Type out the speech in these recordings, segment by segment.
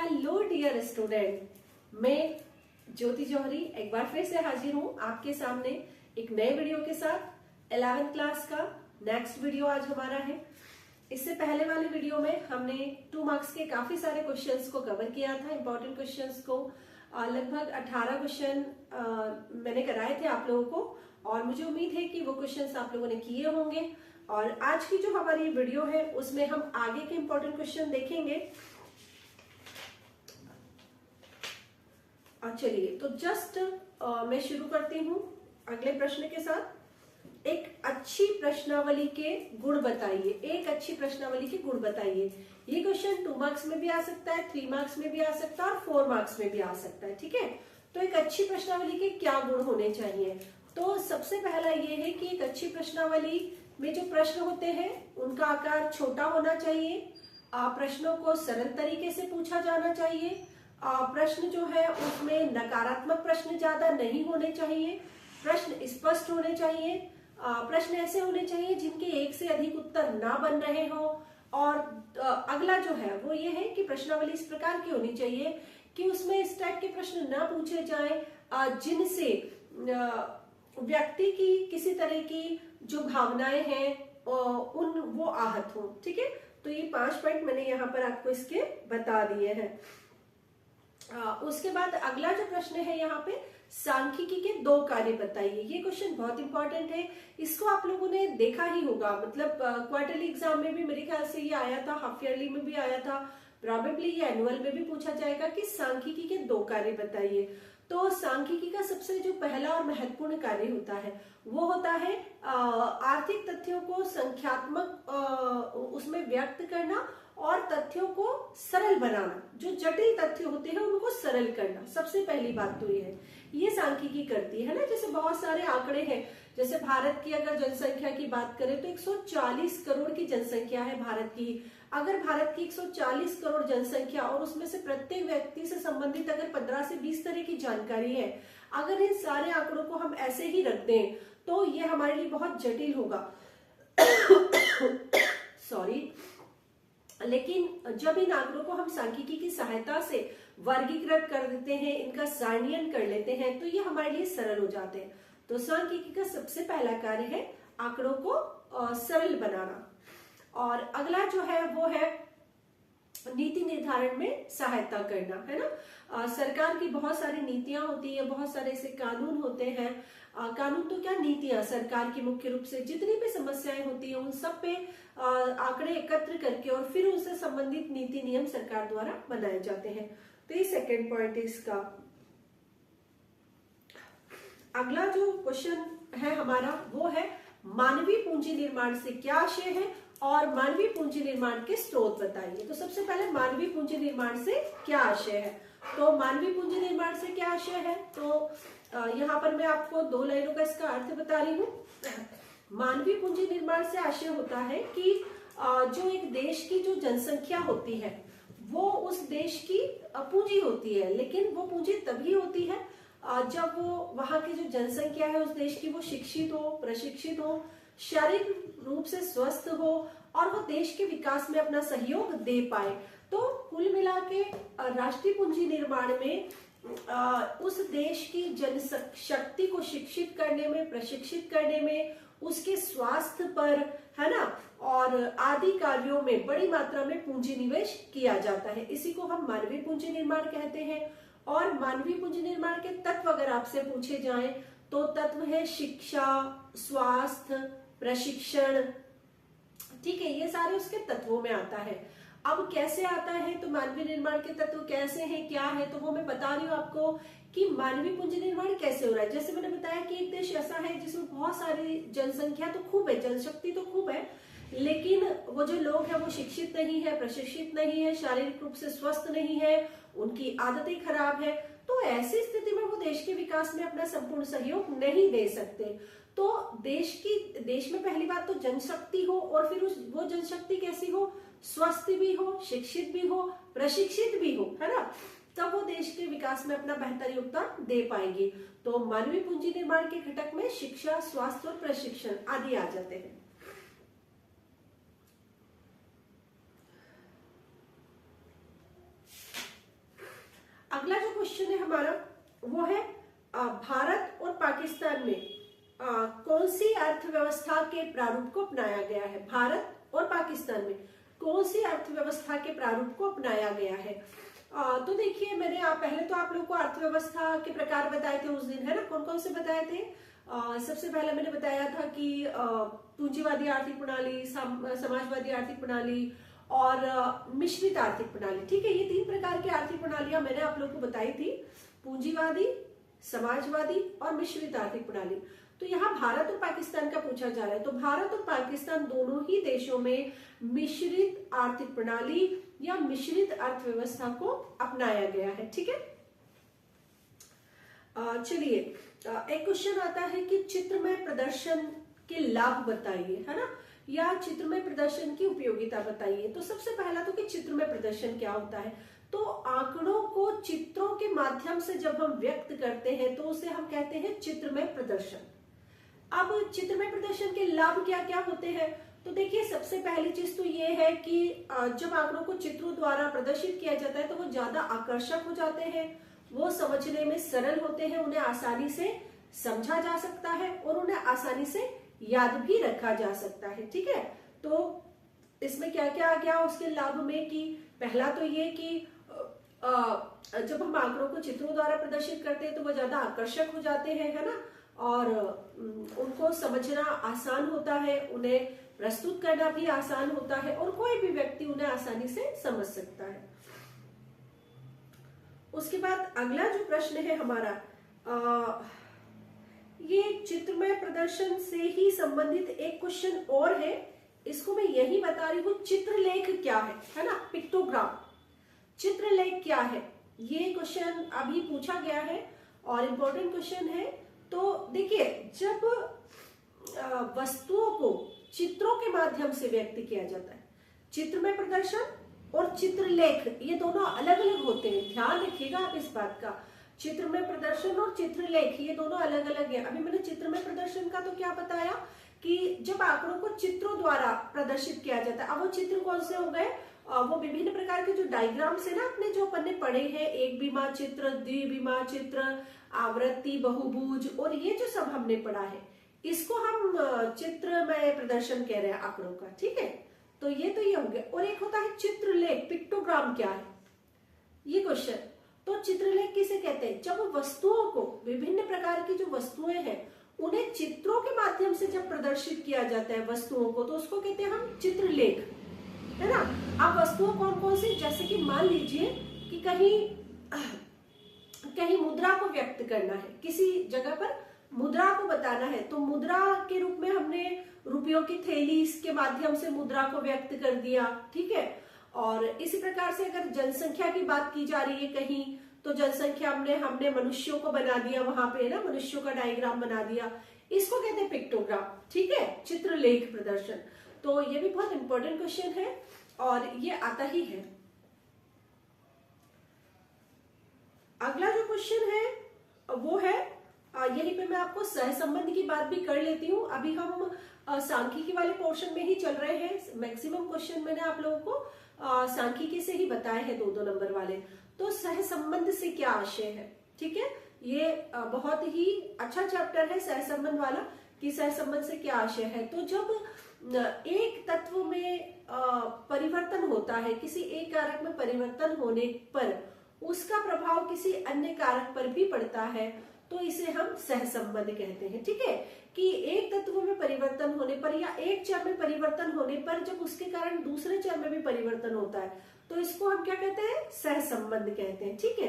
Hello dear student, मैं ज्योति जौहरी एक बार फिर से हाजिर हूँ आपके सामने एक नए वीडियो के साथ। 11th क्लास का नेक्स्ट वीडियो आज हमारा है। इससे पहले वाले वीडियो में हमने 2 मार्क्स के काफी सारे क्वेश्चंस को कवर किया था, इंपॉर्टेंट क्वेश्चंस को। लगभग 18 क्वेश्चन मैंने कराए थे आप लोगों को और मुझे उम्मीद है कि वो क्वेश्चंस आप लोगों ने किए होंगे। और आज की जो हमारी वीडियो है उसमें हम आगे के इंपॉर्टेंट क्वेश्चन देखेंगे। चलिए तो जस्ट मैं शुरू करती हूँ अगले प्रश्न के साथ। एक अच्छी प्रश्नावली के गुण बताइए। एक अच्छी प्रश्नावली के गुण बताइए। ये क्वेश्चन 2 मार्क्स में भी आ सकता है, 3 मार्क्स में भी आ सकता है और 4 मार्क्स में भी आ सकता है। ठीक है, तो एक अच्छी प्रश्नावली के क्या गुण होने चाहिए? तो सबसे पहला ये है कि एक अच्छी प्रश्नावली में जो प्रश्न होते हैं उनका आकार छोटा होना चाहिए। प्रश्नों को सरल तरीके से पूछा जाना चाहिए। प्रश्न जो है उसमें नकारात्मक प्रश्न ज्यादा नहीं होने चाहिए। प्रश्न स्पष्ट होने चाहिए। प्रश्न ऐसे होने चाहिए जिनके एक से अधिक उत्तर ना बन रहे हो। और अगला जो है वो ये है कि प्रश्नावली इस प्रकार की होनी चाहिए कि उसमें इस टाइप के प्रश्न ना पूछे जाएं जिनसे व्यक्ति की किसी तरह की जो भावनाएं हैं वो आहत हो। ठीक है, तो ये 5 पॉइंट मैंने यहाँ पर आपको इसके बता दिए हैं। उसके बाद अगला जो प्रश्न है यहाँ पे, सांख्यिकी के 2 कार्य बताइए। ये क्वेश्चन बहुत इंपॉर्टेंट है। इसको आप लोगों ने देखा ही होगा, मतलब क्वार्टरली एग्जाम में भी मेरे ख्याल से ये आया था, हाफ ईयरली में भी आया था, प्रोबेबली ये एनुअल में भी पूछा जाएगा कि सांख्यिकी के 2 कार्य बताइए। तो सांख्यिकी का सबसे जो पहला और महत्वपूर्ण कार्य होता है वो होता है आर्थिक तथ्यों को संख्यात्मक उसमें व्यक्त करना और तथ्यों को सरल बनाना। जो जटिल तथ्य होते हैं उनको सरल करना, सबसे पहली बात तो ये है। ये सांख्यिकी करती है ना। जैसे बहुत सारे आंकड़े हैं, जैसे भारत की अगर जनसंख्या की बात करें तो 140 करोड़ की जनसंख्या है भारत की। अगर भारत की 140 करोड़ जनसंख्या और उसमें से प्रत्येक व्यक्ति से संबंधित अगर 15 से 20 तरह की जानकारी है, अगर इन सारे आंकड़ों को हम ऐसे ही रख दें तो ये हमारे लिए बहुत जटिल होगा। सॉरी। लेकिन जब इन आंकड़ों को हम सांख्यिकी की सहायता से वर्गीकृत कर देते हैं, इनका सारणीकरण कर लेते हैं, तो ये हमारे लिए सरल हो जाते हैं। तो सांख्यिकी का सबसे पहला कार्य है आंकड़ों को सरल बनाना। और अगला जो है वो है नीति निर्धारण में सहायता करना, है ना। सरकार की बहुत सारी नीतियां होती है, बहुत सारे ऐसे कानून होते हैं। कानून तो क्या, नीतियां सरकार की मुख्य रूप से जितनी भी समस्याएं होती है उन सब पे आंकड़े एकत्र करके और फिर उनसे संबंधित नीति नियम सरकार द्वारा बनाए जाते हैं। तो ये सेकेंड पॉइंट है इसका। अगला जो क्वेश्चन है हमारा वो है मानवीय पूंजी निर्माण से क्या आशय है और मानवीय पूंजी निर्माण के स्रोत बताइए। तो सबसे पहले मानवीय पूंजी निर्माण से क्या आशय है। तो मानवीय पूंजी निर्माण से क्या आशय है, तो यहाँ पर मैं आपको 2 लाइनों का इसका अर्थ बता रही हूँ। मानवीय पूंजी निर्माण से आशय होता है कि जो एक देश की जो जनसंख्या होती है वो उस देश की पूंजी होती है, लेकिन वो पूंजी तभी होती है जब वो वहां की जो जनसंख्या है उस देश की वो शिक्षित हो, प्रशिक्षित हो, शारीरिक रूप से स्वस्थ हो और वो देश के विकास में अपना सहयोग दे पाए। तो कुल मिला के राष्ट्रीय पूंजी निर्माण में उस देश की जनशक्ति को शिक्षित करने में, प्रशिक्षित करने में, उसके स्वास्थ्य पर, है ना, और आदि कार्यों में बड़ी मात्रा में पूंजी निवेश किया जाता है। इसी को हम मानवीय पूंजी निर्माण कहते हैं। और मानवीय पूंजी निर्माण के तत्व अगर आपसे पूछे जाएं तो तत्व है शिक्षा, स्वास्थ्य, प्रशिक्षण। ठीक है, ये सारे उसके तत्वों में आता है। अब कैसे आता है, तो मानवीय निर्माण के तत्व कैसे हैं, क्या है, तो वो मैं बता रही हूँ आपको कि मानवीय पूंजी निर्माण कैसे हो रहा है। जैसे मैंने बताया कि एक देश ऐसा है जिसमें बहुत सारी जनसंख्या तो खूब है, जनशक्ति तो खूब है, लेकिन वो जो लोग हैं वो शिक्षित नहीं है, प्रशिक्षित नहीं है, शारीरिक रूप से स्वस्थ नहीं है, उनकी आदतें खराब है। तो ऐसी स्थिति में वो देश के विकास में अपना संपूर्ण सहयोग नहीं दे सकते। तो देश में पहली बात तो जनशक्ति हो और फिर वो जनशक्ति कैसी हो, स्वस्थ भी हो, शिक्षित भी हो, प्रशिक्षित भी हो, है ना, तब वो देश के विकास में अपना बेहतर योगदान दे पाएगी। तो मानवीय पूंजी निर्माण के घटक में शिक्षा, स्वास्थ्य और प्रशिक्षण आदि आ जाते हैं। क्वेश्चन है हमारा वो है भारत और पाकिस्तान में कौन सी अर्थव्यवस्था के प्रारूप को अपनाया गया है। भारत और पाकिस्तान में कौन सी अर्थव्यवस्था के प्रारूप को अपनाया गया है। तो देखिए, मैंने पहले तो आप लोगों को अर्थव्यवस्था के प्रकार बताए थे उस दिन, है ना। कौन कौन से बताए थे। सबसे पहले मैंने बताया था कि पूंजीवादी आर्थिक प्रणाली, समाजवादी आर्थिक प्रणाली और मिश्रित आर्थिक प्रणाली। ठीक है, ये 3 प्रकार की आर्थिक प्रणालियां मैंने आप लोगों को बताई थी, पूंजीवादी, समाजवादी और मिश्रित आर्थिक प्रणाली। तो यहाँ भारत और पाकिस्तान का पूछा जा रहा है, तो भारत और पाकिस्तान दोनों ही देशों में मिश्रित आर्थिक प्रणाली या मिश्रित अर्थव्यवस्था को अपनाया गया है। ठीक है, चलिए एक क्वेश्चन आता है कि चित्रमय प्रदर्शन के लाभ बताइए, है ना, या चित्रमय प्रदर्शन की उपयोगिता बताइए। तो सबसे पहला तो कि चित्रमय प्रदर्शन क्या होता है। तो आंकड़ों को चित्रों के माध्यम से जब हम व्यक्त करते हैं तो उसे हम कहते हैं चित्रमय प्रदर्शन। अब चित्रमय प्रदर्शन के लाभ क्या क्या होते हैं। तो देखिए, सबसे पहली चीज तो ये है कि जब आंकड़ों को चित्रों द्वारा प्रदर्शित किया जाता है तो वो ज्यादा आकर्षक हो जाते हैं, वो समझने में सरल होते हैं, उन्हें आसानी से समझा जा सकता है और उन्हें आसानी से याद भी रखा जा सकता है। ठीक है, तो इसमें क्या क्या आ गया उसके लाभ में कि पहला तो ये कि जब हम आंकड़ों को चित्रों द्वारा प्रदर्शित करते हैं तो वो ज्यादा आकर्षक हो जाते हैं, है ना, और उनको समझना आसान होता है, उन्हें प्रस्तुत करना भी आसान होता है और कोई भी व्यक्ति उन्हें आसानी से समझ सकता है। उसके बाद अगला जो प्रश्न है हमारा, ये चित्रमय प्रदर्शन से ही संबंधित एक क्वेश्चन और है, इसको मैं यही बता रही हूँ। चित्रलेख क्या है ना, पिक्टोग्राम। चित्रलेख क्या है, ये क्वेश्चन अभी पूछा गया है और इम्पोर्टेंट क्वेश्चन है। तो देखिए, जब वस्तुओं को चित्रों के माध्यम से व्यक्त किया जाता है, चित्रमय प्रदर्शन और चित्रलेख ये दोनों अलग अलग होते हैं, ध्यान रखिएगा आप इस बात का। चित्रमय प्रदर्शन और चित्रलेख ये दोनों अलग अलग है। अभी मैंने चित्रमय प्रदर्शन का तो क्या बताया कि जब आंकड़ों को चित्रों द्वारा प्रदर्शित किया जाता है। अब वो चित्र कौन से हो गए, वो विभिन्न प्रकार के जो डायग्राम्स है ना, अपने जो अपन ने पढ़े हैं, एक विमा चित्र, द्विविमा चित्र, आवृत्ति, बहुभुज, और ये जो सब हमने पढ़ा है इसको हम चित्रमय प्रदर्शन कह रहे हैं आंकड़ों का। ठीक है, तो ये हो गया। और एक होता है चित्रलेख, पिक्टोग्राम क्या है ये क्वेश्चन। तो चित्रलेख किसे कहते हैं, जब वस्तुओं को, विभिन्न प्रकार की जो वस्तुएं हैं उन्हें चित्रों के माध्यम से जब प्रदर्शित किया जाता है वस्तुओं को, तो उसको कहते हैं हम चित्रलेख, है ना। अब वस्तुओं कौन कौन सी, जैसे कि मान लीजिए कि कहीं मुद्रा को व्यक्त करना है, किसी जगह पर मुद्रा को बताना है, तो मुद्रा के रूप में हमने रुपयों की थैली, इसके माध्यम से मुद्रा को व्यक्त कर दिया। ठीक है, और इसी प्रकार से अगर जनसंख्या की बात की जा रही है कहीं, तो जनसंख्या हमने मनुष्यों को बना दिया, वहां पे ना मनुष्यों का डायग्राम बना दिया, इसको कहते हैं पिक्टोग्राम। ठीक है, चित्रलेख प्रदर्शन। तो ये भी बहुत इंपॉर्टेंट क्वेश्चन है और ये आता ही है। अगला जो क्वेश्चन है वो है, यहीं पे मैं आपको सहसंबंध की बात भी कर लेती हूँ। अभी हम सांख्यिकी वाले पोर्शन में ही चल रहे हैं। मैक्सिमम क्वेश्चन मैंने आप लोगों को सांख्यिकी से ही बताए हैं, 2-2 नंबर वाले। तो सहसंबंध से क्या आशय है। ठीक है, ये बहुत ही अच्छा चैप्टर है सहसंबंध वाला, कि सहसंबंध से क्या आशय है। तो जब एक तत्व में परिवर्तन होता है, किसी एक कारक में परिवर्तन होने पर उसका प्रभाव किसी अन्य कारक पर भी पड़ता है, तो इसे हम सहसंबंध कहते हैं। ठीक है, कि एक तत्व में परिवर्तन होने पर या एक चर में परिवर्तन होने पर जब उसके कारण दूसरे चर में भी परिवर्तन होता है, तो इसको हम क्या कहते हैं, सहसंबंध कहते हैं। ठीक है,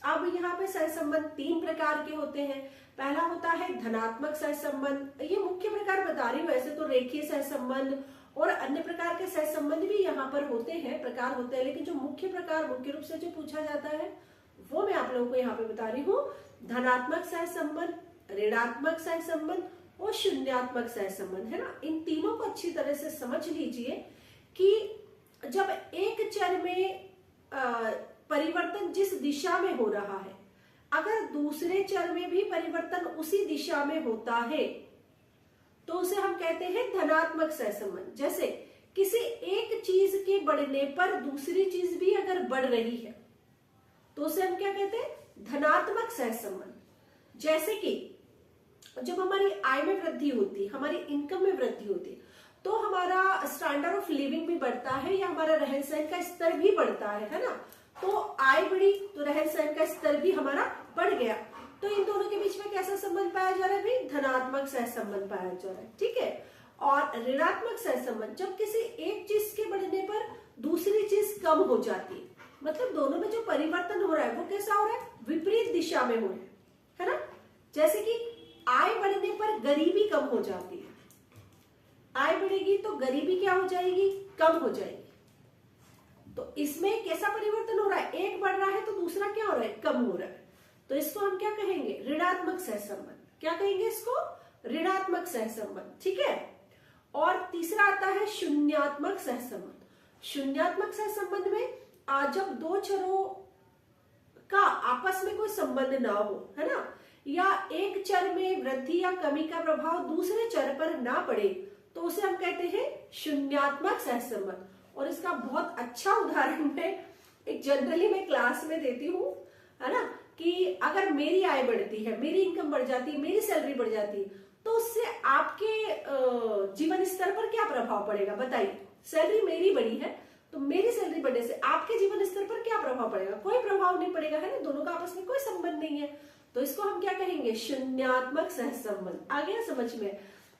अब यहाँ पे सहसंबंध 3 प्रकार के होते हैं। पहला होता है धनात्मक सहसंबंध, ये मुख्य प्रकार बता रही हूँ, वैसे तो रेखीय सहसंबंध और अन्य प्रकार के सहसंबंध भी यहाँ पर होते हैं, प्रकार होते हैं, लेकिन जो मुख्य प्रकार मुख्य रूप से जो पूछा जाता है वो मैं आप लोगों को यहाँ पे बता रही हूँ। धनात्मक सहसंबंध, ऋणात्मक सहसंबंध और शून्यात्मक सहसंबंध, है ना। इन तीनों को अच्छी तरह से समझ लीजिए कि जब एक चर में परिवर्तन जिस दिशा में हो रहा है, अगर दूसरे चर में भी परिवर्तन उसी दिशा में होता है, तो उसे हम कहते हैं धनात्मक सहसंबंध। जैसे किसी एक चीज के बढ़ने पर दूसरी चीज भी अगर बढ़ रही है, तो उसे हम क्या कहते हैं, धनात्मक सहसंबंध, जैसे कि जब हमारी आय में वृद्धि होती है, हमारी इनकम में वृद्धि होती है, तो हमारा स्टैंडर्ड ऑफ लिविंग भी बढ़ता है या हमारा रहन सहन का स्तर भी बढ़ता है ना। तो आय बढ़ी तो रहन सहन का स्तर भी हमारा बढ़ गया। तो इन दोनों के बीच में कैसा संबंध पाया जा रहा है भाई? धनात्मक सहसंबंध पाया जा रहा है, ठीक है। और ऋणात्मक सहसंबंध, जब किसी एक चीज के बढ़ने पर दूसरी चीज कम हो जाती है, मतलब दोनों में जो परिवर्तन हो रहा है वो कैसा हो रहा है? विपरीत दिशा में हो रहा है ना। जैसे कि आय बढ़ने पर गरीबी कम हो जाती है, आय बढ़ेगी तो गरीबी क्या हो जाएगी? कम हो जाएगी। तो इसमें कैसा परिवर्तन हो रहा है? एक बढ़ रहा है तो दूसरा क्या हो रहा है? कम हो रहा है। तो इसको हम क्या कहेंगे? ऋणात्मक सहसंबंध। क्या कहेंगे इसको? ऋणात्मक सहसंबंध, ठीक है। और तीसरा आता है शून्यात्मक सहसंबंध। शून्यात्मक सहसंबंध में जब दो चरों का आपस में कोई संबंध ना हो, है ना, या एक चर में वृद्धि या कमी का प्रभाव दूसरे चर पर ना पड़े, तो उसे हम कहते हैं शून्यात्मक सहसंबंध। और इसका बहुत अच्छा उदाहरण मैं एक जनरली मैं क्लास में देती हूँ, है ना, कि अगर मेरी आय बढ़ती है, मेरी इनकम बढ़ जाती है, मेरी सैलरी बढ़ जाती है, तो उससे आपके जीवन स्तर पर क्या प्रभाव पड़ेगा? बताइए। सैलरी मेरी बढ़ी है तो मेरी सैलरी बढ़ने से आपके जीवन स्तर पर क्या प्रभाव पड़ेगा? कोई प्रभाव नहीं पड़ेगा, है ना, दोनों का आपस में कोई संबंध नहीं है। तो इसको हम क्या कहेंगे? शून्यात्मक सहसंबंध। आ गया समझ में?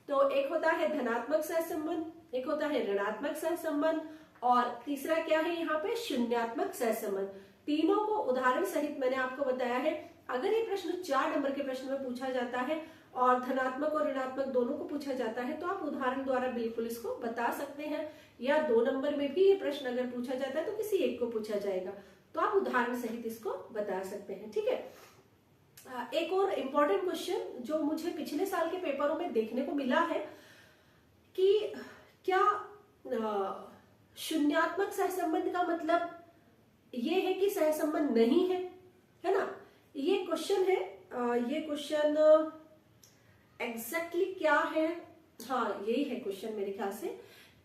तो एक होता है धनात्मक सहसंबंध, एक होता है ऋणात्मक सहसंबंध, और तीसरा क्या है यहाँ पे? शून्यात्मक सहसंबंध। तीनों को उदाहरण सहित मैंने आपको बताया है। अगर ये प्रश्न 4 नंबर के प्रश्न में पूछा जाता है और धनात्मक और ऋणात्मक दोनों को पूछा जाता है, तो आप उदाहरण द्वारा बिल्कुल इसको बता सकते हैं। या 2 नंबर में भी ये प्रश्न अगर पूछा जाता है तो किसी एक को पूछा जाएगा, तो आप उदाहरण सहित इसको बता सकते हैं, ठीक है। एक और इम्पोर्टेंट क्वेश्चन जो मुझे पिछले साल के पेपरों में देखने को मिला है कि क्या शून्यात्मक सहसंबंध का मतलब ये है कि सहसंबंध नहीं है ना? ये क्वेश्चन है। ये क्वेश्चन एग्जैक्टली क्या है? हाँ, यही है क्वेश्चन मेरे ख्याल से,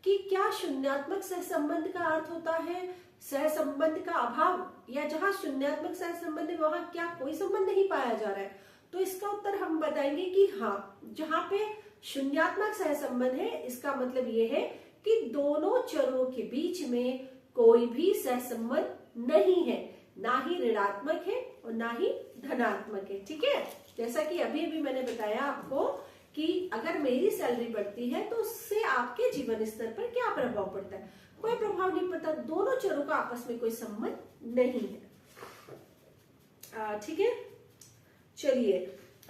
कि क्या शून्यात्मक सहसंबंध का अर्थ होता है सहसंबंध का अभाव, या जहां शून्यात्मक सहसंबंध है वहां क्या कोई संबंध नहीं पाया जा रहा है? तो इसका उत्तर हम बताएंगे कि हाँ, जहां पे शून्यात्मक सहसंबंध है इसका मतलब ये है कि दोनों चरों के बीच में कोई भी सहसंबंध नहीं है, ना ही ऋणात्मक है और ना ही धनात्मक है, ठीक है। जैसा कि अभी अभी मैंने बताया आपको कि अगर मेरी सैलरी बढ़ती है तो उससे आपके जीवन स्तर पर क्या प्रभाव पड़ता है? कोई प्रभाव नहीं पड़ता, दोनों चरों का आपस में कोई संबंध नहीं है, ठीक है। चलिए,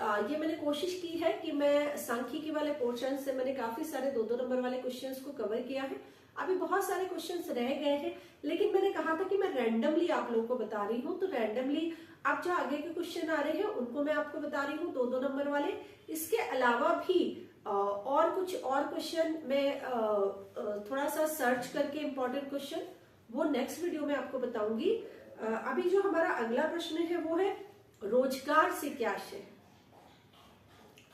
ये मैंने कोशिश की है कि मैं सांख्यिकी वाले पोर्शन से मैंने काफी सारे 2-2 नंबर वाले क्वेश्चंस को कवर किया है। अभी बहुत सारे क्वेश्चंस रह गए हैं, लेकिन मैंने कहा था कि मैं रैंडमली आप लोगों को बता रही हूँ, तो रैंडमली अब जो आगे के क्वेश्चन आ रहे हैं उनको मैं आपको बता रही हूँ, 2-2 नंबर वाले। इसके अलावा भी और कुछ और क्वेश्चन मैं थोड़ा सा सर्च करके इम्पोर्टेंट क्वेश्चन वो नेक्स्ट वीडियो में आपको बताऊंगी। अभी जो हमारा अगला प्रश्न है वो है रोजगार से क्या आशय है?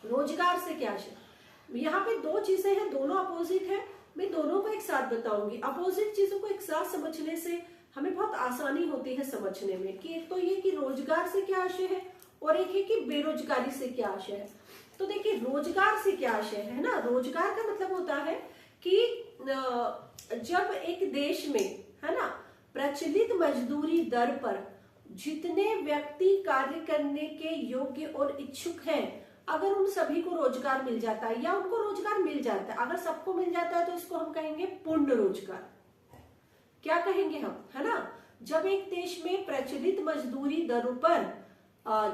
रोजगार से क्या आशय? यहाँ पे 2 चीजें हैं, दोनों अपोजिट है, मैं दोनों को एक साथ बताऊंगी। अपोजिट चीजों को एक साथ समझने से हमें बहुत आसानी होती है समझने में, कि एक तो ये कि रोजगार से क्या आशय है और एक है कि बेरोजगारी से क्या आशय है। तो देखिए, रोजगार से क्या आशय है ना, रोजगार का मतलब होता है कि जब एक देश में, है ना, प्रचलित मजदूरी दर पर जितने व्यक्ति कार्य करने के योग्य और इच्छुक हैं, अगर उन सभी को रोजगार मिल जाता है या उनको रोजगार मिल जाता है, अगर सबको मिल जाता है तो इसको हम कहेंगे पूर्ण रोजगार। क्या कहेंगे हम, है ना? जब एक देश में प्रचलित मजदूरी दरों पर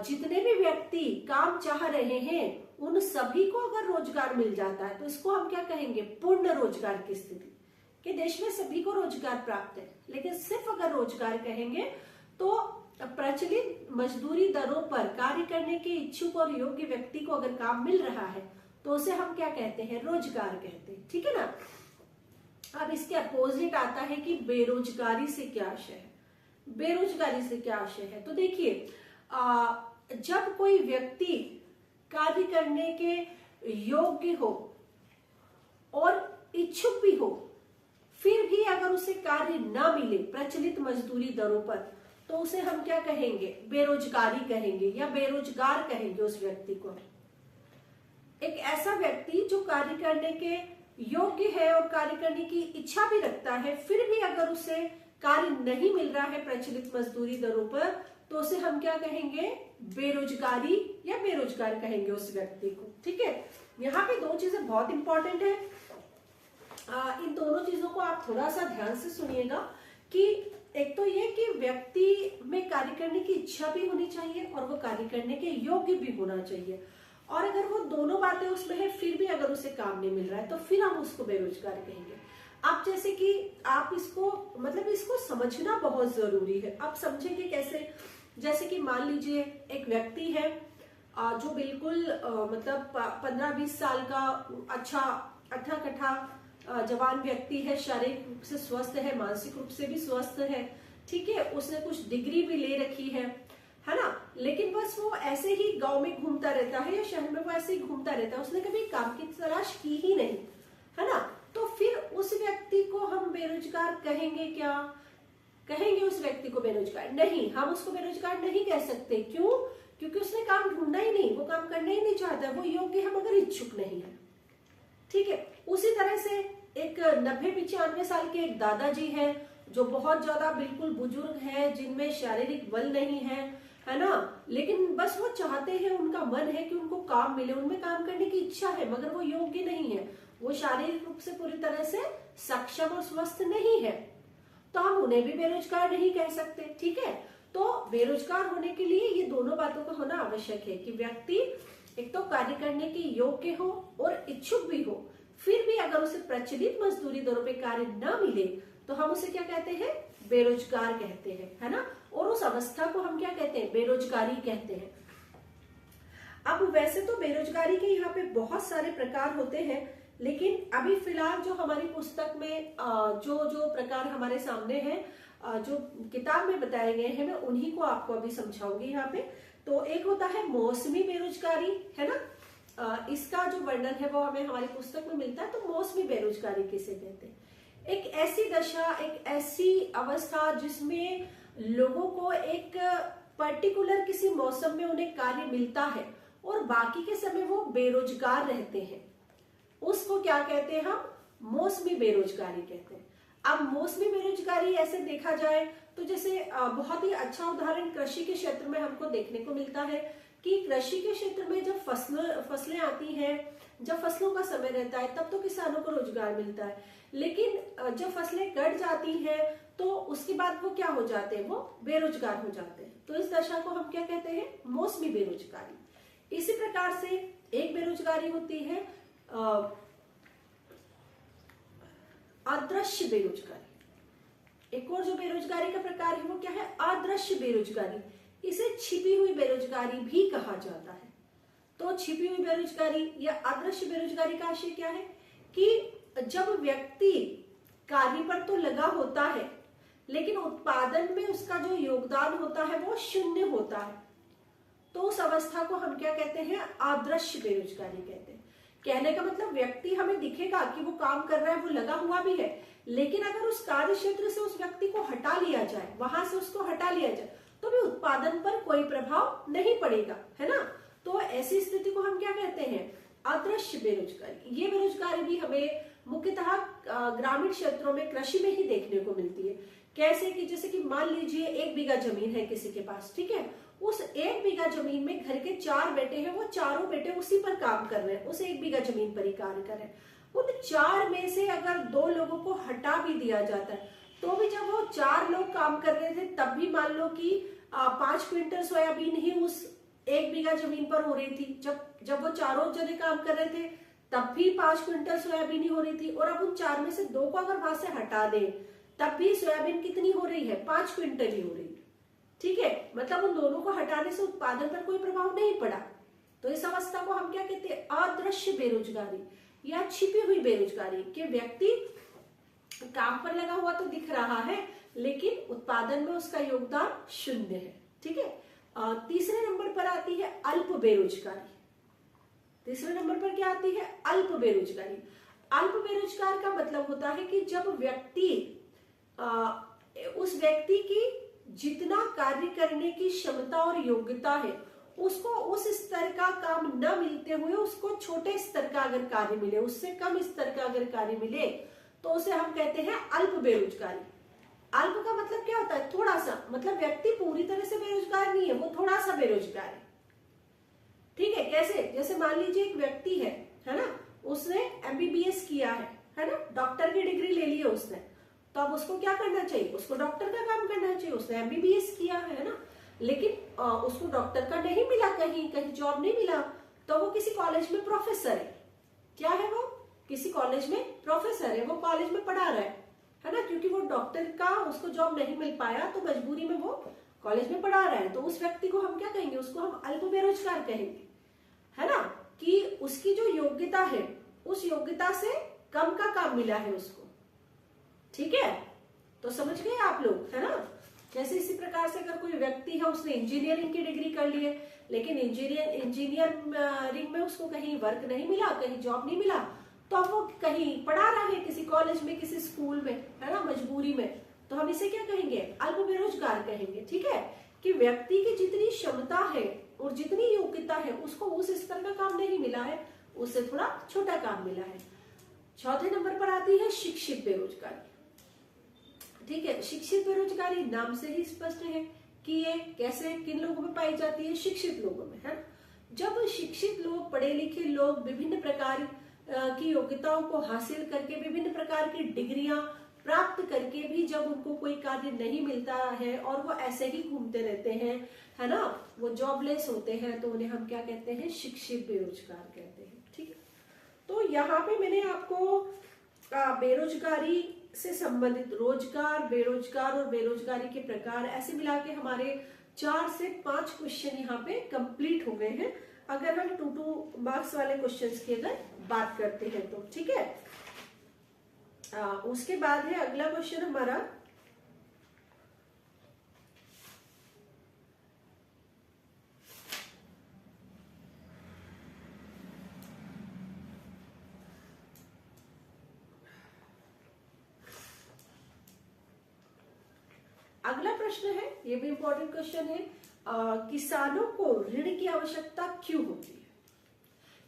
जितने भी व्यक्ति काम चाह रहे हैं उन सभी को अगर रोजगार मिल जाता है तो इसको हम क्या कहेंगे? पूर्ण रोजगार की स्थिति, कि देश में सभी को रोजगार प्राप्त है। लेकिन सिर्फ अगर रोजगार कहेंगे तो प्रचलित मजदूरी दरों पर कार्य करने के इच्छुक और योग्य व्यक्ति को अगर काम मिल रहा है तो उसे हम क्या कहते हैं? रोजगार कहते हैं, ठीक है ना। अब इसके अपोजिट आता है कि बेरोजगारी से क्या आशय है? बेरोजगारी से क्या आशय है? तो देखिए, जब कोई व्यक्ति कार्य करने के योग्य हो और इच्छुक भी हो, फिर भी अगर उसे कार्य न मिले प्रचलित मजदूरी दरों पर, तो उसे हम क्या कहेंगे, बेरोजगारी कहेंगे या बेरोजगार कहेंगे उस व्यक्ति को। एक ऐसा व्यक्ति जो कार्य करने के योग्य है और कार्य करने की इच्छा भी रखता है, फिर भी अगर उसे कार्य नहीं मिल रहा है प्रचलित मजदूरी दरों पर, तो उसे हम क्या कहेंगे, बेरोजगारी या बेरोजगार कहेंगे उस व्यक्ति को। ठीक है, यहाँ पे दो चीजें बहुत इंपॉर्टेंट है। इन दोनों चीजों को आप थोड़ा सा ध्यान से सुनिएगा कि एक तो ये कि व्यक्ति में कार्य करने की इच्छा भी होनी चाहिए और वो कार्य करने के योग्य भी होना चाहिए, और अगर वो दोनों बातें उसमें है फिर भी अगर उसे काम नहीं मिल रहा है तो फिर हम उसको बेरोजगार कहेंगे। आप जैसे कि आप इसको मतलब इसको समझना बहुत जरूरी है। आप समझेंगे कैसे, जैसे कि मान लीजिए एक व्यक्ति है जो बिल्कुल मतलब 15-20 साल का अच्छा अट्ठा कट्ठा जवान व्यक्ति है, शारीरिक रूप से स्वस्थ है, मानसिक रूप से भी स्वस्थ है, ठीक है, उसने कुछ डिग्री भी ले रखी है ना, लेकिन बस वो ऐसे ही गांव में घूमता रहता है या शहर में वो ऐसे ही घूमता रहता है, उसने कभी काम की तलाश की ही नहीं, है ना। तो फिर उस व्यक्ति को हम बेरोजगार कहेंगे क्या? कहेंगे उस व्यक्ति को बेरोजगार? नहीं, हम उसको बेरोजगार नहीं कह सकते। क्यों? क्योंकि उसने काम ढूंढा ही नहीं, वो काम करना ही नहीं चाहता, वो योग्य है मगर इच्छुक नहीं है। ठीक है, उसी तरह से एक 90-95 साल के एक दादाजी है जो बहुत ज्यादा बिल्कुल बुजुर्ग है, जिनमें शारीरिक बल नहीं है ना, लेकिन बस वो चाहते हैं, उनका मन है कि उनको काम मिले, उनमें काम करने की इच्छा है मगर वो योग्य नहीं है, वो शारीरिक रूप से पूरी तरह से सक्षम और स्वस्थ नहीं है, तो हम उन्हें भी बेरोजगार नहीं कह सकते। ठीक है, तो बेरोजगार होने के लिए ये दोनों बातों का होना आवश्यक है कि व्यक्ति एक तो कार्य करने के योग्य हो और इच्छुक भी हो, फिर भी अगर उसे प्रचलित मजदूरी दरों पे कार्य न मिले तो हम उसे क्या कहते हैं? बेरोजगार कहते हैं, है ना। और उस अवस्था को हम क्या कहते हैं? बेरोजगारी कहते हैं। अब वैसे तो बेरोजगारी के यहाँ पे बहुत सारे प्रकार होते हैं, लेकिन अभी फिलहाल जो हमारी पुस्तक में जो प्रकार हमारे सामने हैं, जो किताब में बताए गए हैं, मैं उन्हीं को आपको अभी समझाऊंगी यहाँ पे। तो एक होता है मौसमी बेरोजगारी, है ना, इसका जो वर्णन है वो हमें हमारी पुस्तक में मिलता है। तो मौसमी बेरोजगारी किसे कहते हैं? एक ऐसी दशा, एक ऐसी अवस्था जिसमें लोगों को एक पर्टिकुलर किसी मौसम में उन्हें कार्य मिलता है और बाकी के समय वो बेरोजगार रहते हैं, उसको क्या कहते हैं? हम मौसमी बेरोजगारी कहते हैं। अब मौसमी बेरोजगारी ऐसे देखा जाए तो जैसे बहुत ही अच्छा उदाहरण कृषि के क्षेत्र में हमको देखने को मिलता है कि कृषि के क्षेत्र में जब फसलें आती हैं, जब फसलों का समय रहता है तब तो किसानों को रोजगार मिलता है, लेकिन जब फसलें कट जाती हैं तो उसके बाद वो क्या हो जाते हैं? वो बेरोजगार हो जाते हैं। तो इस दशा को हम क्या कहते हैं? मौसमी बेरोजगारी। इसी प्रकार से एक बेरोजगारी होती है अदृश्य बेरोजगारी। एक और जो बेरोजगारी का प्रकार है वो क्या है? अदृश्य बेरोजगारी। इसे छिपी हुई बेरोजगारी भी कहा जाता है। तो छिपी हुई बेरोजगारी या अदृश्य बेरोजगारी का आशय क्या है कि जब व्यक्ति कार्य पर तो लगा होता है लेकिन उत्पादन में उसका जो योगदान होता है वो शून्य होता है, तो उस अवस्था को हम क्या कहते हैं? अदृश्य बेरोजगारी कहते हैं। कहने का मतलब व्यक्ति हमें दिखेगा कि वो काम कर रहा है, वो लगा हुआ भी है, लेकिन अगर उस कार्य क्षेत्र से उस व्यक्ति को हटा लिया जाए, वहां से उसको हटा लिया जाए, तो भी उत्पादन पर कोई प्रभाव नहीं पड़ेगा, है ना। तो ऐसी स्थिति को हम क्या कहते हैं? अदृश्य बेरोजगारी। ये बेरोजगारी भी हमें मुख्यतः ग्रामीण क्षेत्रों में कृषि में ही देखने को मिलती है। कैसे कि जैसे कि मान लीजिए 1 बीघा जमीन है किसी के पास, ठीक है, उस 1 बीघा जमीन में घर के 4 बेटे हैं, वो चारों बेटे उसी पर काम कर रहे हैं, उस 1 बीघा जमीन पर ही कार्य कर रहे हैं। उन 4 में से अगर 2 लोगों को हटा भी दिया जाता है तो भी जब वो 4 लोग काम कर रहे थे तब भी मान लो कि 5 क्विंटल सोयाबीन ही उस 1 बीघा जमीन पर हो रही थी। जब वो चारों जने काम कर रहे थे तब भी 5 क्विंटल सोयाबीन ही हो रही थी, और अब उन 4 में से 2 को अगर वहां से हटा दें तब भी सोयाबीन कितनी हो रही है? 5 क्विंटल ही हो रही है। ठीक है, मतलब उन दोनों को हटाने से उत्पादन पर कोई प्रभाव नहीं पड़ा। तो इस अवस्था को हम क्या कहते हैं? अदृश्य बेरोजगारी या छिपी हुई बेरोजगारी, के व्यक्ति काम पर लगा हुआ तो दिख रहा है लेकिन उत्पादन में उसका योगदान शून्य है। ठीक है, तीसरे नंबर पर आती है अल्प बेरोजगारी। तीसरे नंबर पर क्या आती है? अल्प बेरोजगारी। अल्प बेरोजगार का मतलब होता है कि जब व्यक्ति उस व्यक्ति की जितना कार्य करने की क्षमता और योग्यता है उसको उस स्तर का काम न मिलते हुए उसको छोटे स्तर का अगर कार्य मिले, उससे कम स्तर का अगर कार्य मिले तो उसे हम कहते हैं अल्प बेरोजगारी। अल्प का मतलब क्या होता है? थोड़ा सा, मतलब व्यक्ति पूरी तरह से बेरोजगार नहीं है, वो थोड़ा सा बेरोजगार है। ठीक है, कैसे? जैसे मान लीजिए एक व्यक्ति है ना, उसने एमबीबीएस किया है ना, डॉक्टर की डिग्री ले ली है उसने, तो अब उसको क्या करना चाहिए? उसको डॉक्टर का काम करना चाहिए। उसने एमबीबीएस किया है ना, लेकिन उसको डॉक्टर का नहीं मिला, कहीं कहीं जॉब नहीं मिला, तो वो किसी कॉलेज में प्रोफेसर है। क्या है वो? किसी कॉलेज में प्रोफेसर है, वो कॉलेज में पढ़ा रहा है ना, क्योंकि वो डॉक्टर का उसको जॉब नहीं मिल पाया तो मजबूरी में वो कॉलेज में पढ़ा रहा है। तो उस व्यक्ति को हम क्या कहेंगे? उसको हम अल्प बेरोजगार कहेंगे, है ना, कि उसकी जो योग्यता है उस योग्यता से कम का काम मिला है उसको। ठीक है, तो समझ गए आप लोग, है ना। जैसे इसी प्रकार से अगर कोई व्यक्ति है, उसने इंजीनियरिंग की डिग्री कर ली है, लेकिन इंजीनियरिंग में उसको कहीं वर्क नहीं मिला, कहीं जॉब नहीं मिला, तो अब वो कहीं पढ़ा रहा है किसी कॉलेज में, किसी स्कूल में, है ना, मजबूरी में, तो हम इसे क्या कहेंगे? अल्प बेरोजगार कहेंगे। ठीक है, कि व्यक्ति की जितनी क्षमता है और जितनी योग्यता है उसको उस स्तर का काम नहीं मिला है, उससे थोड़ा छोटा काम मिला है। चौथे नंबर पर आती है शिक्षित बेरोजगारी। ठीक है, शिक्षित बेरोजगारी नाम से ही स्पष्ट है कि ये कैसे, किन लोगों में पाई जाती है? शिक्षित लोगों में, है। जब शिक्षित लोग, पढ़े लिखे लोग विभिन्न प्रकार की योग्यताओं को हासिल करके, विभिन्न प्रकार की डिग्रियां प्राप्त करके भी जब उनको कोई कार्य नहीं मिलता है और वो ऐसे ही घूमते रहते हैं, है ना, वो जॉबलेस होते हैं, तो उन्हें हम क्या कहते हैं? शिक्षित बेरोजगार कहते हैं। ठीक है, तो यहाँ पे मैंने आपको बेरोजगारी से संबंधित रोजगार, बेरोजगार और बेरोजगारी के प्रकार ऐसे मिला के हमारे 4 से 5 क्वेश्चन यहाँ पे कंप्लीट हो गए हैं, अगर हम 2 मार्क्स वाले क्वेश्चंस की अगर बात करते हैं तो। ठीक है, उसके बाद है अगला क्वेश्चन हमारा, अगला प्रश्न है, ये भी इंपॉर्टेंट क्वेश्चन है, किसानों को ऋण की आवश्यकता क्यों होती है?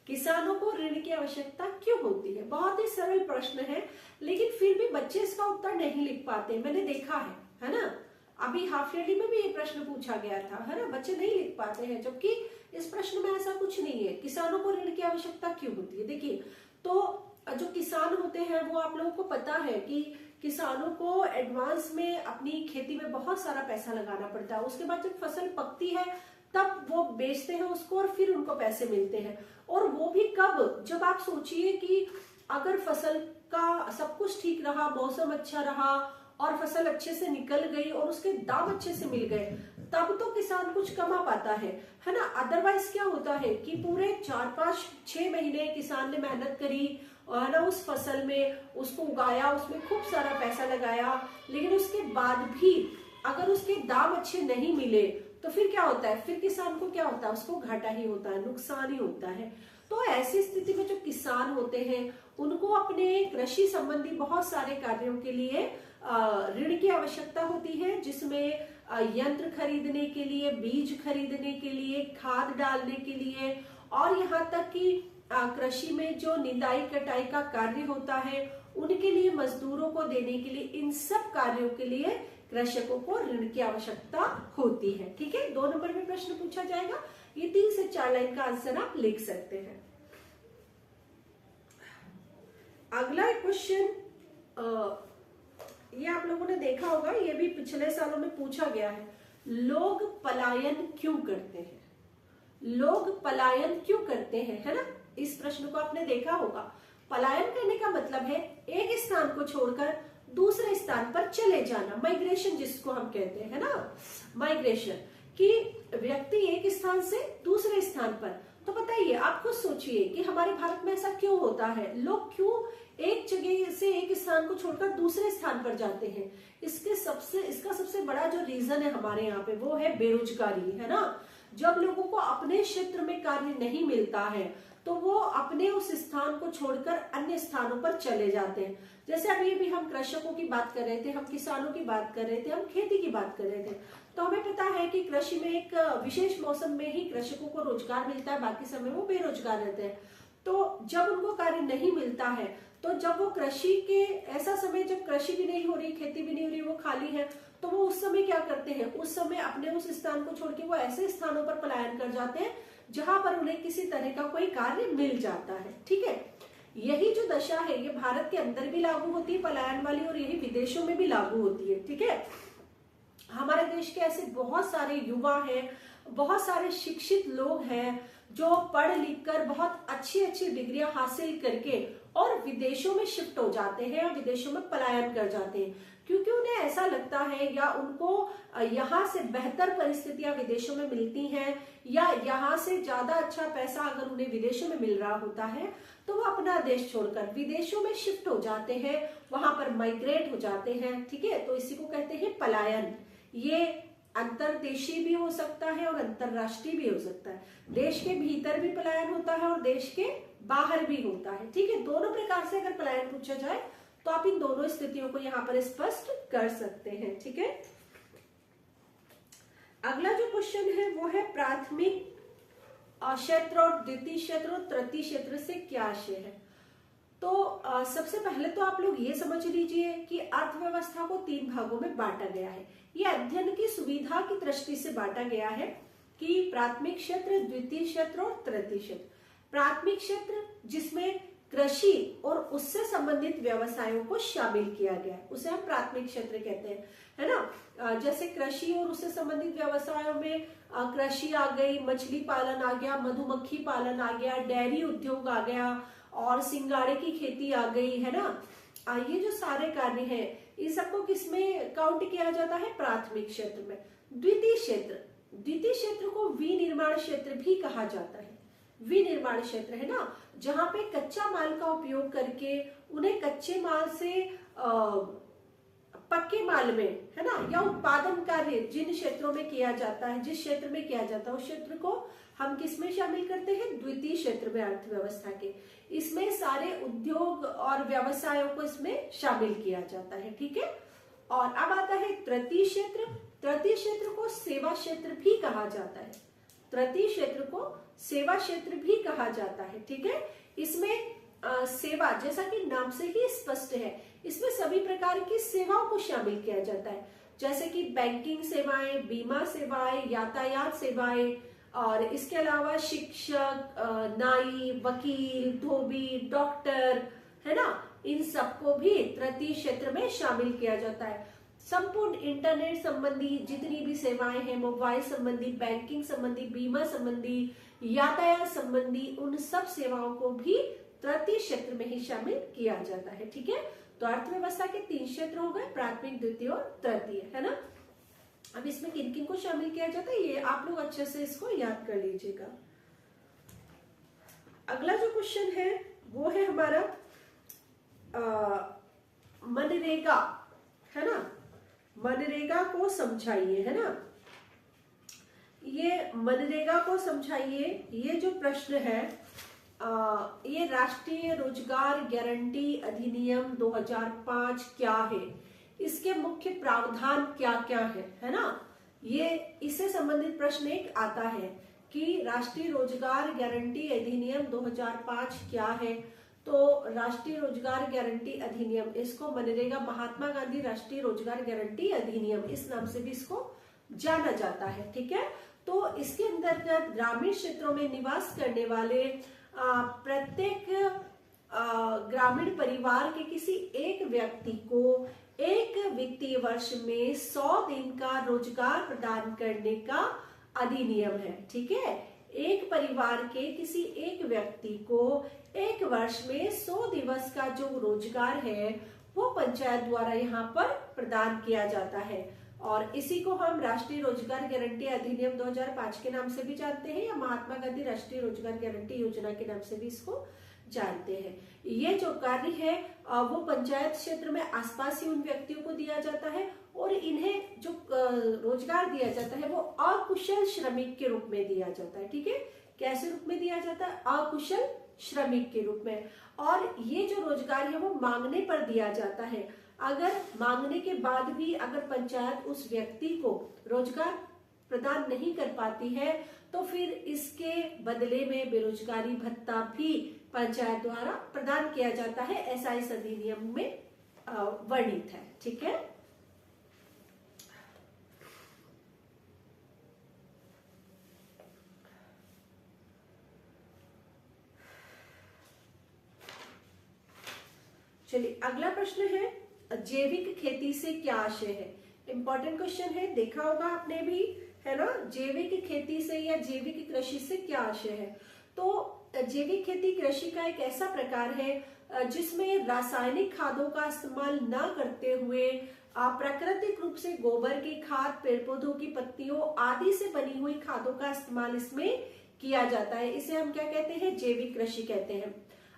किसानों को ऋण की आवश्यकता क्यों होती है? बहुत ही सरल प्रश्न है, लेकिन फिर भी बच्चे इसका उत्तर नहीं लिख पाते, मैंने देखा है ना। अभी हाफ ईयरली में भी ये प्रश्न पूछा गया था, है ना, बच्चे नहीं लिख पाते हैं, जबकि इस प्रश्न में ऐसा कुछ नहीं है। किसानों को ऋण की आवश्यकता क्यों होती है? देखिए, तो जो किसान होते हैं वो आप लोगों को पता है कि किसानों को एडवांस में अपनी खेती में बहुत सारा पैसा लगाना पड़ता है, उसके बाद जब फसल पकती है तब वो बेचते हैं उसको और फिर उनको पैसे मिलते हैं। और वो भी कब? जब आप सोचिए कि अगर फसल का सब कुछ ठीक रहा, मौसम अच्छा रहा और फसल अच्छे से निकल गई और उसके दाम अच्छे से मिल गए, तब तो किसान कुछ कमा पाता है ना। अदरवाइज क्या होता है कि पूरे 4, 5, 6 महीने किसान ने मेहनत करी और ना उस फसल में, उसको उगाया, उसमें खूब सारा पैसा लगाया, लेकिन उसके बाद भी अगर उसके दाम अच्छे नहीं मिले तो फिर क्या होता है? फिर किसान को क्या होता है? उसको घाटा ही होता है, नुकसान ही होता है। तो ऐसी स्थिति में जो किसान होते हैं उनको अपने कृषि संबंधी बहुत सारे कार्यों के लिए ऋण की आवश्यकता होती है, जिसमें यंत्र खरीदने के लिए, बीज खरीदने के लिए, खाद डालने के लिए, और यहाँ तक कि कृषि में जो निदाई कटाई का कार्य होता है उनके लिए, मजदूरों को देने के लिए, इन सब कार्यों के लिए कृषकों को ऋण की आवश्यकता होती है। ठीक है, 2 नंबर में प्रश्न पूछा जाएगा, ये 3 से 4 लाइन का आंसर आप लिख सकते हैं। अगला क्वेश्चन, ये आप लोगों ने देखा होगा, ये भी पिछले सालों में पूछा गया है, लोग पलायन क्यों करते हैं? लोग पलायन क्यों करते हैं, है ना, इस प्रश्न को आपने देखा होगा। पलायन करने का मतलब है एक स्थान को छोड़कर दूसरे स्थान पर चले जाना, माइग्रेशन जिसको हम कहते हैं ना, माइग्रेशन, कि व्यक्ति एक स्थान से दूसरे स्थान पर। तो बताइए, आप खुद सोचिए कि हमारे भारत में ऐसा क्यों होता है, लोग क्यों एक जगह से एक स्थान को छोड़कर दूसरे स्थान पर जाते हैं? इसका सबसे बड़ा जो रीजन है हमारे यहाँ पे वो है बेरोजगारी, है ना। जब लोगों को अपने क्षेत्र में कार्य नहीं मिलता है तो वो अपने उस स्थान को छोड़कर अन्य स्थानों पर चले जाते हैं। जैसे अभी भी हम कृषकों की बात कर रहे थे, हम किसानों की बात कर रहे थे, हम खेती की बात कर रहे थे, तो हमें पता है कि कृषि में एक विशेष मौसम में ही कृषकों को रोजगार मिलता है, बाकी समय वो बेरोजगार रहते हैं। तो जब उनको कार्य नहीं मिलता है, तो जब वो कृषि के ऐसा समय जब कृषि भी नहीं हो रही, खेती भी नहीं हो रही, वो खाली है, तो वो उस समय क्या करते हैं, उस समय अपने उस स्थान को छोड़ के वो ऐसे स्थानों पर पलायन कर जाते हैं जहां पर उन्हें किसी तरह का कोई कार्य मिल जाता है। ठीक है, यही जो दशा है ये भारत के अंदर भी लागू होती है पलायन वाली, और यही विदेशों में भी लागू होती है। ठीक है, हमारे देश के ऐसे बहुत सारे युवा हैं, बहुत सारे शिक्षित लोग हैं जो पढ़ लिख कर बहुत अच्छी अच्छी डिग्रियां हासिल करके और विदेशों में शिफ्ट हो जाते हैं और विदेशों में पलायन कर जाते हैं, क्योंकि उन्हें ऐसा लगता है या उनको यहाँ से बेहतर परिस्थितियां विदेशों में मिलती हैं, या यहाँ से ज्यादा अच्छा पैसा अगर उन्हें विदेशों में मिल रहा होता है तो वो अपना देश छोड़कर विदेशों में शिफ्ट हो जाते हैं, वहां पर माइग्रेट हो जाते हैं। ठीक है, तो इसी को कहते हैं पलायन। ये अंतरदेशीय भी हो सकता है और अंतरराष्ट्रीय भी हो सकता है, देश के भीतर भी पलायन होता है और देश के बाहर भी होता है। ठीक है, दोनों प्रकार से अगर पलायन पूछा जाए तो आप इन दोनों स्थितियों को यहाँ पर स्पष्ट कर सकते हैं। ठीक है, अगला जो क्वेश्चन है वो है प्राथमिक क्षेत्र और द्वितीय क्षेत्र और तृतीय क्षेत्र से क्या आशय है। तो सबसे पहले तो आप लोग ये समझ लीजिए कि अर्थव्यवस्था को 3 भागों में बांटा गया है। ये अध्ययन की सुविधा की दृष्टि से बांटा गया है कि प्राथमिक क्षेत्र, द्वितीय क्षेत्र और तृतीय क्षेत्र। प्राथमिक क्षेत्र जिसमें कृषि और उससे संबंधित व्यवसायों को शामिल किया गया है, उसे हम प्राथमिक क्षेत्र कहते हैं, है ना। जैसे कृषि और उससे संबंधित व्यवसायों में कृषि आ गई, मछली पालन आ गया, मधुमक्खी पालन आ गया, डेयरी उद्योग आ गया और सिंगाड़े की खेती आ गई, है ना। ये जो सारे कार्य हैं इन सबको किसमें काउंट किया जाता है, प्राथमिक क्षेत्र में। द्वितीय क्षेत्र को विनिर्माण क्षेत्र भी कहा जाता है। विनिर्माण क्षेत्र है ना, जहां पे कच्चा माल का उपयोग करके उन्हें कच्चे माल से पक्के माल में, है ना, या उत्पादन कार्य जिन क्षेत्रों में किया जाता है, जिस क्षेत्र में किया जाता है उस क्षेत्र को हम किसमें शामिल करते हैं, द्वितीय क्षेत्र में, अर्थव्यवस्था के। इसमें सारे उद्योग और व्यवसायों को इसमें शामिल किया जाता है। ठीक है, और अब आता है तृतीय क्षेत्र। तृतीय क्षेत्र को सेवा क्षेत्र भी कहा जाता है। तृतीय क्षेत्र को सेवा क्षेत्र भी कहा जाता है। ठीक है, इसमें सेवा, जैसा कि नाम से ही स्पष्ट है, इसमें सभी प्रकार की सेवाओं को शामिल किया जाता है, जैसे कि बैंकिंग सेवाएं, बीमा सेवाएं, यातायात सेवाएं, और इसके अलावा शिक्षक, नाई, वकील, धोबी, डॉक्टर, है ना, इन सबको भी तृतीय क्षेत्र में शामिल किया जाता है। संपूर्ण इंटरनेट संबंधी जितनी भी सेवाएं हैं, मोबाइल संबंधी, बैंकिंग संबंधी, बीमा संबंधी, यातायात संबंधी, उन सब सेवाओं को भी तृतीय क्षेत्र में ही शामिल किया जाता है। ठीक है, तो अर्थव्यवस्था के 3 क्षेत्र हो गए, प्राथमिक, द्वितीय और तृतीय, है ना। अब इसमें किन किन को शामिल किया जाता है ये आप लोग अच्छे से इसको याद कर लीजिएगा। अगला जो क्वेश्चन है वो है हमारा मनरेगा, है ना। मनरेगा को समझाइए, है ना। ये मनरेगा को समझाइए, ये जो प्रश्न है ये राष्ट्रीय रोजगार गारंटी अधिनियम 2005 क्या है, इसके मुख्य प्रावधान क्या क्या है ना। ये इससे संबंधित प्रश्न एक आता है कि राष्ट्रीय रोजगार गारंटी अधिनियम 2005 क्या है। तो राष्ट्रीय रोजगार गारंटी अधिनियम, इसको मनरेगा, महात्मा गांधी राष्ट्रीय रोजगार गारंटी अधिनियम, इस नाम से भी इसको जाना जाता है। ठीक है, तो इसके अंतर्गत ग्रामीण क्षेत्रों में निवास करने वाले प्रत्येक ग्रामीण परिवार के किसी एक व्यक्ति को एक वित्तीय वर्ष में 100 दिन का रोजगार प्रदान करने का अधिनियम है। ठीक है, एक परिवार के किसी एक व्यक्ति को एक वर्ष में 100 दिवस का जो रोजगार है वो पंचायत द्वारा यहाँ पर प्रदान किया जाता है, और इसी को हम राष्ट्रीय रोजगार गारंटी अधिनियम 2005 के नाम से भी जानते हैं, या महात्मा गांधी राष्ट्रीय रोजगार गारंटी योजना के नाम से भी इसको जानते हैं। ये जो कार्य है वो पंचायत क्षेत्र में आसपास ही उन व्यक्तियों को दिया जाता है, और इन्हें जो रोजगार दिया जाता है वो अकुशल श्रमिक के रूप में दिया जाता है। ठीक है, कैसे रूप में दिया जाता है? अकुशल श्रमिक के रूप में। और ये जो रोजगार है वो मांगने पर दिया जाता है। अगर मांगने के बाद भी अगर पंचायत उस व्यक्ति को रोजगार प्रदान नहीं कर पाती है तो फिर इसके बदले में बेरोजगारी भत्ता भी पंचायत द्वारा प्रदान किया जाता है, ऐसा इस अधिनियम में वर्णित है। ठीक है, चलिए अगला प्रश्न है, जैविक खेती से क्या आशय है? इंपॉर्टेंट क्वेश्चन है, देखा होगा आपने भी, है ना। जैविक खेती से या जैविक कृषि से क्या आशय है? तो जैविक खेती कृषि का एक ऐसा प्रकार है जिसमें रासायनिक खादों का इस्तेमाल न करते हुए प्राकृतिक रूप से गोबर की खाद, पेड़ पौधों की पत्तियों आदि से बनी हुई खादों का इस्तेमाल इसमें किया जाता है। इसे हम क्या कहते हैं? जैविक कृषि कहते हैं।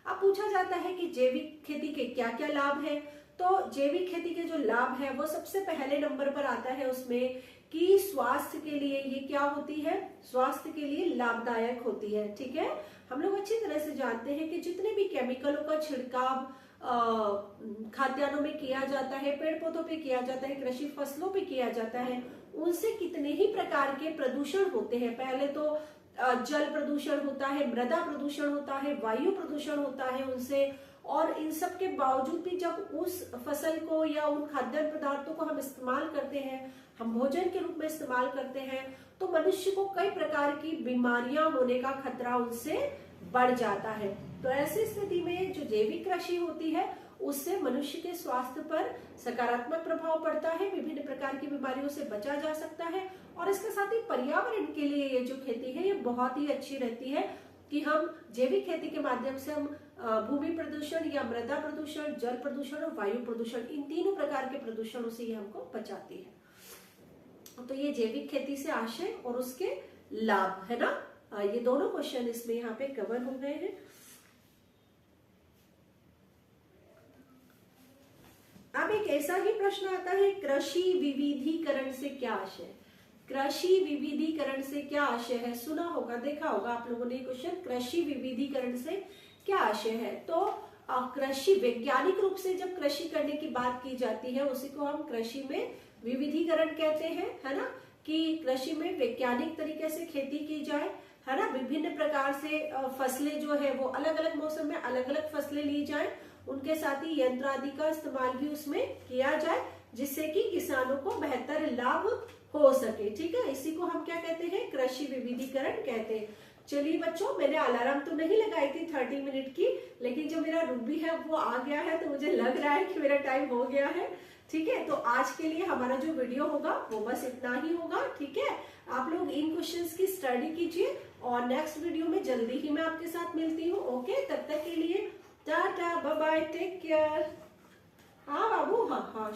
अब पूछा जाता है कि जैविक खेती के क्या क्या लाभ है। तो जैविक खेती के जो लाभ है वो सबसे पहले नंबर पर आता है उसमें कि स्वास्थ्य के लिए ये क्या होती है? स्वास्थ्य के लिए लाभदायक होती है। ठीक है, हम लोग अच्छी तरह से जानते हैं कि जितने भी केमिकलों का छिड़काव खाद्यान्नों में किया जाता है, पेड़ पौधों पे किया जाता है, कृषि फसलों पे किया जाता है, उनसे कितने ही प्रकार के प्रदूषण होते हैं। पहले तो जल प्रदूषण होता है, मृदा प्रदूषण होता है, वायु प्रदूषण होता है उनसे। और इन सब के बावजूद भी जब उस फसल को या उन खाद्य पदार्थों को हम इस्तेमाल करते हैं, हम भोजन के रूप में इस्तेमाल करते हैं, तो मनुष्य को कई प्रकार की बीमारियां होने का खतरा उनसे बढ़ जाता है। तो ऐसी स्थिति में जो जैविक कृषि होती है उससे मनुष्य के स्वास्थ्य पर सकारात्मक प्रभाव पड़ता है, विभिन्न प्रकार की बीमारियों से बचा जा सकता है। और इसके साथ ही पर्यावरण के लिए ये जो खेती है ये बहुत ही अच्छी रहती है कि हम जैविक खेती के माध्यम से हम भूमि प्रदूषण या मृदा प्रदूषण, जल प्रदूषण और वायु प्रदूषण, इन तीनों प्रकार के प्रदूषणों से ये हमको बचाती है। तो ये जैविक खेती से आशय और उसके लाभ, है ना। ये दोनों क्वेश्चन इसमें यहाँ पे कवर हो गए हैं। अब एक ऐसा ही प्रश्न आता है, कृषि विविधीकरण से क्या आशय? कृषि विविधीकरण से क्या आशय है? सुना होगा, देखा होगा आप लोगों ने क्वेश्चन, कृषि विविधीकरण से क्या आशय है? तो कृषि वैज्ञानिक रूप से जब कृषि करने की बात की जाती है उसी को हम कृषि में विविधीकरण कहते हैं, है ना। कि कृषि में वैज्ञानिक तरीके से खेती की जाए, है ना। विभिन्न प्रकार से फसलें जो है वो अलग अलग मौसम में अलग अलग फसलें ली जाए, उनके साथ ही यंत्र आदि का इस्तेमाल भी उसमें किया जाए जिससे कि किसानों को बेहतर लाभ हो सके। ठीक है, इसी को हम क्या कहते हैं? कृषि विविधीकरण कहते हैं। चलिए बच्चों, मैंने अलार्म तो नहीं लगाई थी 30 मिनट की, लेकिन जो मेरा रूबी है वो आ गया है तो मुझे लग रहा है कि मेरा टाइम हो गया है। ठीक है, तो आज के लिए हमारा जो वीडियो होगा वो बस इतना ही होगा। ठीक है, आप लोग इन क्वेश्चंस की स्टडी कीजिए और नेक्स्ट वीडियो में जल्दी ही मैं आपके साथ मिलती हूँ। ओके, तब तक के लिए tata, bye bye, take care. हाँ बाबू, हाँ हाँ।